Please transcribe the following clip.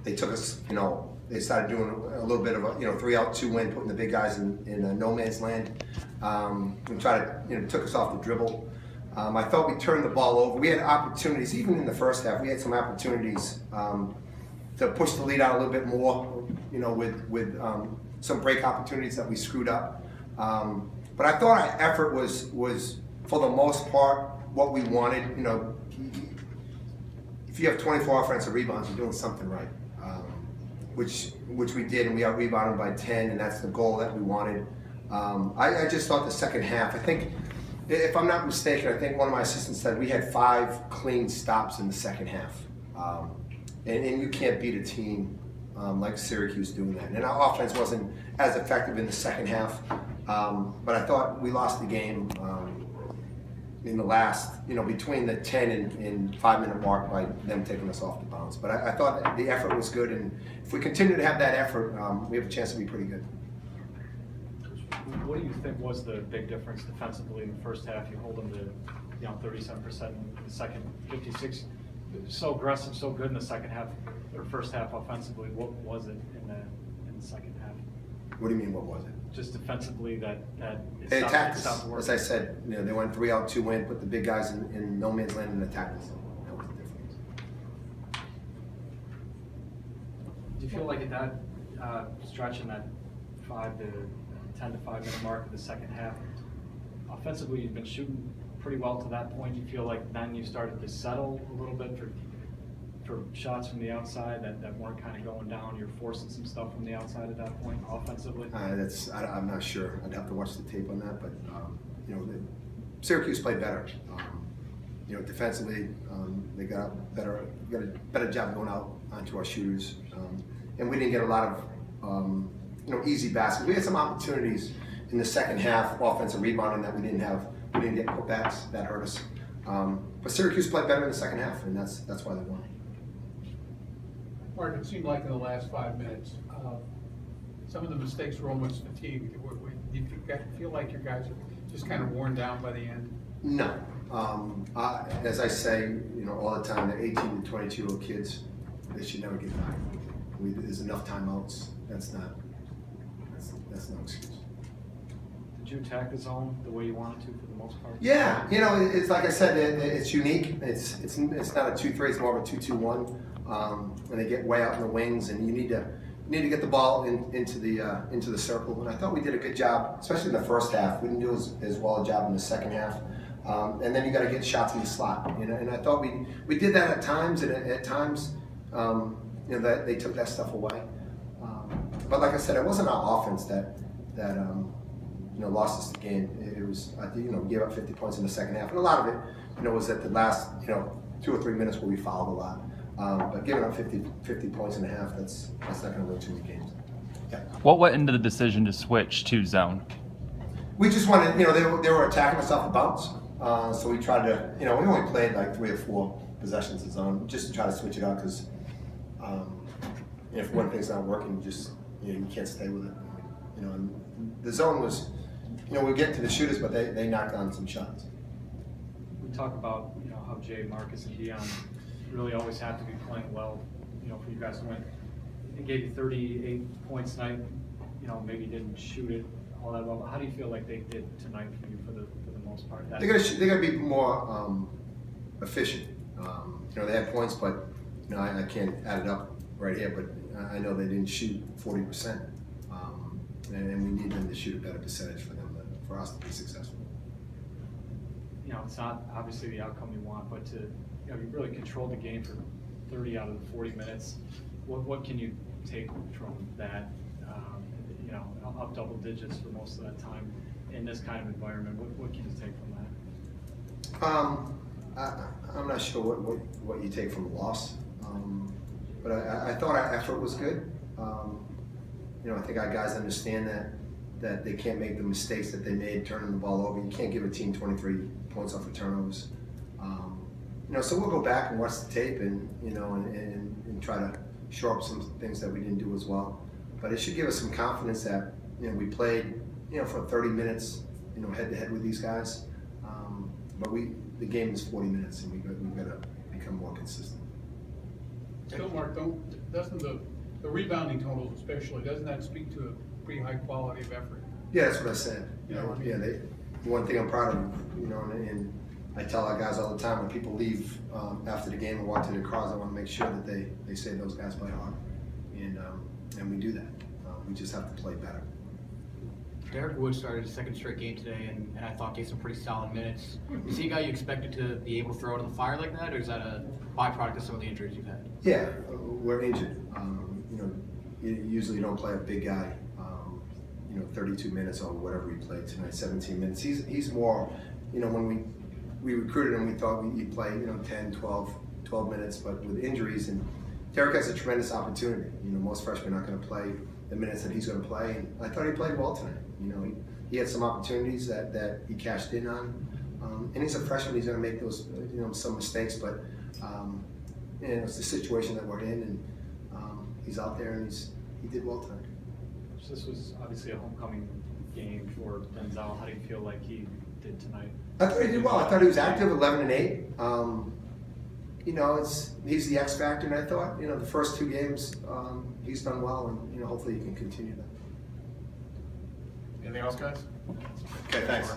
They took us, they started doing a little bit of a 3-out, 2-win, putting the big guys in no man's land. We tried to, took us off the dribble. I thought we turned the ball over. We had opportunities, even in the first half, we had some opportunities to push the lead out a little bit more, with some break opportunities that we screwed up. But I thought our effort was for the most part, what we wanted. If you have 24 offensive rebounds, you're doing something right, which we did, and we out-rebounded by 10, and that's the goal that we wanted. I just thought the second half, I think, if I'm not mistaken, I think one of my assistants said we had 5 clean stops in the second half. And you can't beat a team like Syracuse doing that. And our offense wasn't as effective in the second half, but I thought we lost the game in the last, between the 10 and 5-minute mark by them taking us off the bounce. But I thought that the effort was good, and if we continue to have that effort, we have a chance to be pretty good. What do you think was the big difference defensively in the first half? You hold them to 37% in the second, 56%. So aggressive, so good in the second half or first half offensively. What was it in the second half? What do you mean? What was it? Just defensively, that they attacked us. As I said, they went 3-out, 2-win, put the big guys in no man's land and attacked us. That was the difference. Do you feel like at that stretch in that 10 to 5 minute mark of the second half, offensively you've been shooting pretty well to that point? Do you feel like then you started to settle a little bit for shots from the outside that weren't kind of going down? You're forcing some stuff from the outside at that point offensively? I'm not sure. I'd have to watch the tape on that, but Syracuse played better. Defensively, they got a better job going out onto our shooters, and we didn't get a lot of easy baskets. We had some opportunities in the second half, offensive rebounding, that we didn't have. We didn't get putbacks. That hurt us. But Syracuse played better in the second half, and that's why they won. Mark, it seemed like in the last 5 minutes, some of the mistakes were almost fatigued. Do you feel like your guys are just kind of worn down by the end? No. As I say, all the time, the 18 to 22-year-old kids, they should never get by. There's enough timeouts. That's no excuse. Did you attack the zone the way you wanted to for the most part? Yeah, it's like I said, it's unique. It's not a 2-3, it's more of a 2-2-1. When they get way out in the wings, and you need to get the ball into the circle. And I thought we did a good job, especially in the first half. We didn't do as well a job in the second half. And then you got to get shots in the slot. And I thought we did that at times, and at times, that they took that stuff away. But like I said, it wasn't our offense that lost us the game. It was, we gave up 50 points in the second half, and a lot of it, was at the last, 2 or 3 minutes where we fouled a lot. But giving up 50 points in a half, that's not going to win too many games. Yeah. What went into the decision to switch to zone? We just wanted, they were attacking us off the bounce, so we tried to, we only played like 3 or 4 possessions of zone, just to try to switch it out, because if one thing's not working, you can't stay with it. And the zone was, we get to the shooters, but they knocked on some shots. We talk about how Jay, Marcus, and Dion really always have to be playing well, for you guys to win. They gave you 38 points tonight. Maybe didn't shoot it all that well. But how do you feel like they did tonight for you for the most part? They're gonna be more efficient. They had points, but I can't add it up right here. But I know they didn't shoot 40%, and we need them to shoot a better percentage for us to be successful. It's not obviously the outcome you want, but to you really controlled the game for 30 out of the 40 minutes. What can you take from that? Up double digits for most of that time in this kind of environment. What can you take from that? I'm not sure what you take from a loss, but I thought our effort was good. I think our guys understand that they can't make the mistakes that they made turning the ball over. You can't give a team 23 points off of turnovers. So we'll go back and watch the tape and try to shore up some things that we didn't do as well. But it should give us some confidence that we played for 30 minutes head to head with these guys. But the game is 40 minutes, and we've got to become more consistent. Still, Mark, doesn't the rebounding totals especially, doesn't that speak to a pretty high quality of effort? Yeah, that's what I said. You know, I mean- The one thing I'm proud of, and I tell our guys all the time, when people leave after the game and walk to their cars, I want to make sure that they say those guys play hard, and we do that. We just have to play better. Derek Wood started his second straight game today, and I thought gave some pretty solid minutes. Is he a guy you expected to be able to throw it in the fire like that, or is that a byproduct of some of the injuries you've had? Yeah, we're injured. You usually don't play a big guy, 32 minutes or whatever he played tonight, 17 minutes. He's more, when we recruited him, we thought he'd play, 10, 12 minutes, but with injuries, and Derek has a tremendous opportunity. Most freshmen aren't going to play the minutes that he's going to play, and I thought he played well tonight. He had some opportunities that he cashed in on, and he's a freshman. He's going to make those, some mistakes, but it's the situation that we're in, and he's out there, and he did well tonight. So this was obviously a homecoming game for Denzel. How do you feel like he did tonight? I thought he did well. I thought he was active, 11 and 8. He's the X factor, and I thought, the first 2 games he's done well, and hopefully he can continue that. Anything else, guys? Okay, thanks.